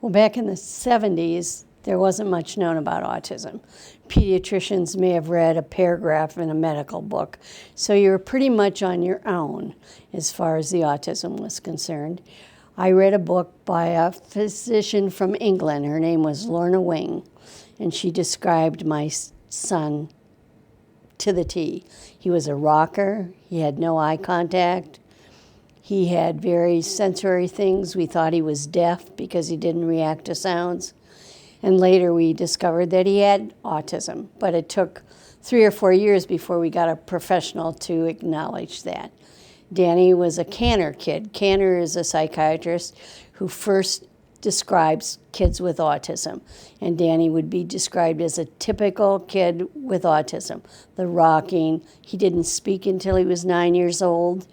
Well, back in the 70s, there wasn't much known about autism. Pediatricians may have read a paragraph in a medical book, so you were pretty much on your own as far as the autism was concerned. I read a book by a physician from England. Her name was Lorna Wing, and she described my son to the T. He was a rocker. He had no eye contact. He had very sensory things. We thought he was deaf because he didn't react to sounds. And later we discovered that he had autism, but it took 3 or 4 years before we got a professional to acknowledge that. Danny was a Kanner kid. Kanner is a psychiatrist who first describes kids with autism. And Danny would be described as a typical kid with autism. The rocking, he didn't speak until he was 9 years old.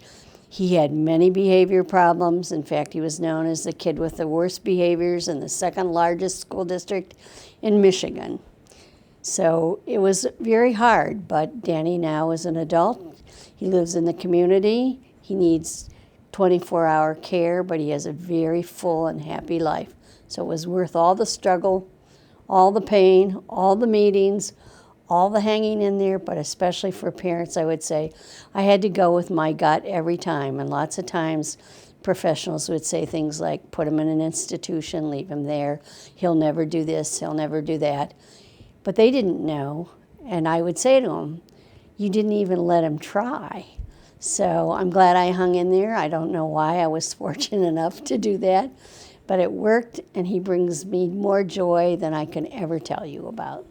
He had many behavior problems. In fact, he was known as the kid with the worst behaviors in the second largest school district in Michigan. So it was very hard, but Danny now is an adult. He lives in the community. He needs 24-hour care, but he has a very full and happy life. So it was worth all the struggle, all the pain, all the meetings, all the hanging in there, but especially for parents, I would say, I had to go with my gut every time. And lots of times professionals would say things like, put him in an institution, leave him there. He'll never do this, he'll never do that. But they didn't know. And I would say to them, you didn't even let him try. So I'm glad I hung in there. I don't know why I was fortunate enough to do that, but it worked, and he brings me more joy than I can ever tell you about.